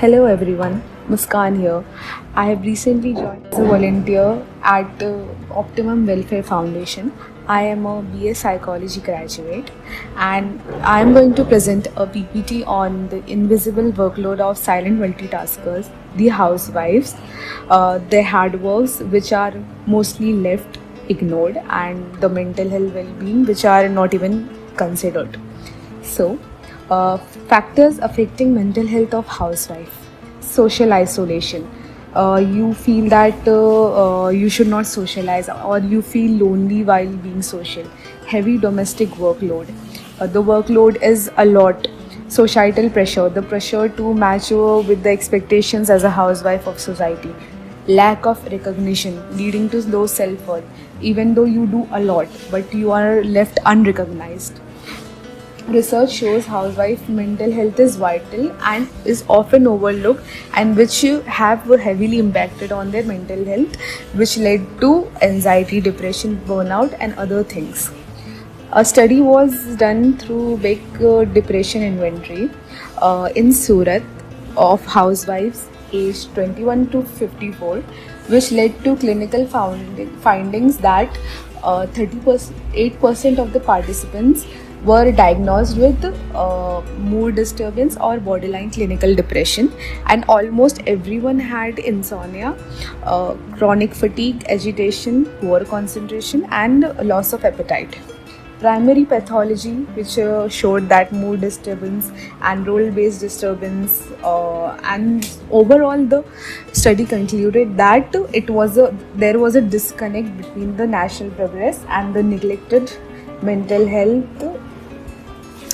Hello everyone, Muskan here. I have recently joined as a volunteer at Optimum Welfare Foundation. I am a BA Psychology graduate and I am going to present a PPT on the invisible workload of silent multitaskers, the housewives, their hard works which are mostly left ignored, and the mental health well-being which are not even considered. So, uh, factors affecting mental health of housewife: social isolation. You feel that you should not socialize, or you feel lonely while being social. Heavy domestic workload. The workload is a lot. Societal pressure, the pressure to match with the expectations as a housewife of society. Lack of recognition, leading to low self-worth, even though you do a lot but you are left unrecognized. Research shows housewife mental health is vital and is often overlooked, and which have heavily impacted on their mental health, which led to anxiety, depression, burnout, and other things. A study was done through big depression inventory in Surat of housewives aged 21 to 54, which led to clinical findings that 38% of the participants were diagnosed with mood disturbance or borderline clinical depression, and almost everyone had insomnia, chronic fatigue, agitation, poor concentration, and loss of appetite. Primary pathology, which showed that mood disturbance and role-based disturbance, and overall the study concluded that there was a disconnect between the national progress and the neglected mental health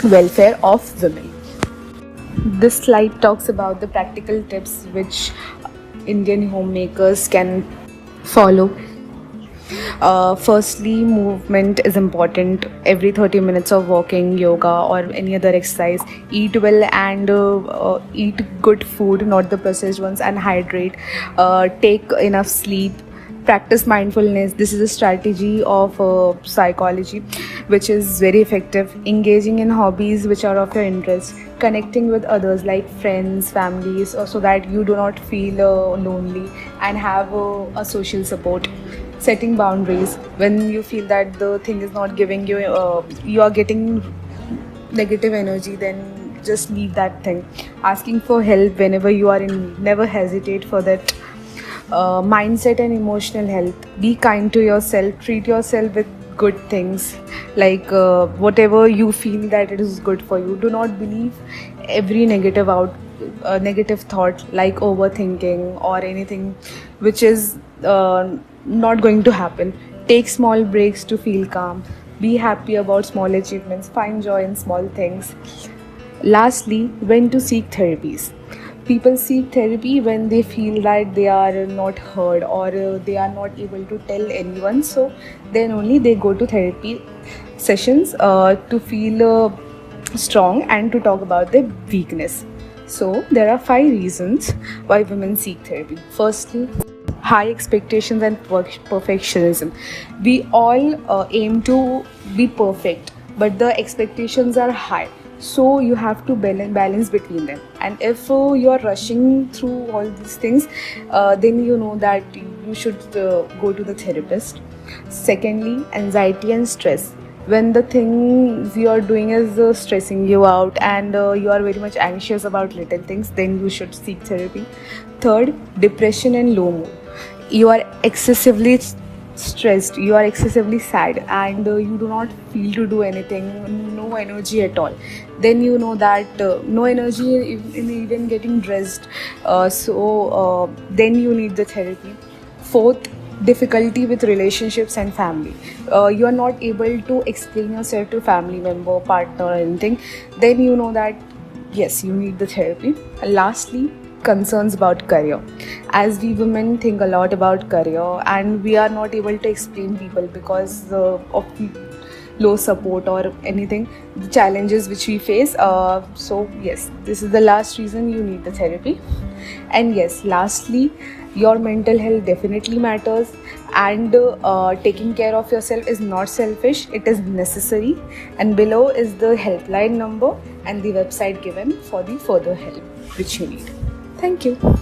welfare of women. This slide talks about the practical tips which Indian homemakers can follow. Firstly, movement is important. Every 30 minutes of walking, yoga, or any other exercise. Eat well and eat good food, not the processed ones, and hydrate. Take enough sleep. Practice mindfulness. This is a strategy of psychology which is very effective. Engaging in hobbies which are of your interest. Connecting with others like friends, families, so that you do not feel lonely and have a social support. Setting boundaries when you feel that the thing is not giving you, you are getting negative energy, then just leave that thing. Asking for help whenever you are in need. Never hesitate for that. Mindset and emotional health. Be kind to yourself. Treat yourself with good things, like whatever you feel that it is good for you. Do not believe every negative thought like overthinking or anything which is not going to happen. Take small breaks to feel calm. Be happy about small achievements. Find joy in small things. Lastly, when to seek therapies. People seek therapy when they feel that they are not heard, or they are not able to tell anyone. So then only they go to therapy sessions to feel strong and to talk about their weakness. So there are 5 reasons why women seek therapy. Firstly, high expectations and perfectionism. We all aim to be perfect, but the expectations are high, so you have to balance between them. And if you are rushing through all these things, then you know that you should go to the therapist. Secondly, anxiety and stress. When the things you are doing is stressing you out, and you are very much anxious about little things, then you should seek therapy. Third, depression and low mood. You are excessively stressed, you are excessively sad, and you do not feel to do anything, no energy at all, then you know that no energy in even getting dressed, then you need the therapy. Fourth, difficulty with relationships and family. You are not able to explain yourself to family member, partner, or anything, then you know that yes, you need the therapy. And lastly, concerns about career. As we women think a lot about career, and we are not able to explain people because of low support or anything, the challenges which we face. So yes, this is the last reason you need the therapy. And yes, lastly, your mental health definitely matters, and taking care of yourself is not selfish, it is necessary. And below is the helpline number and the website given for the further help which you need. Thank you.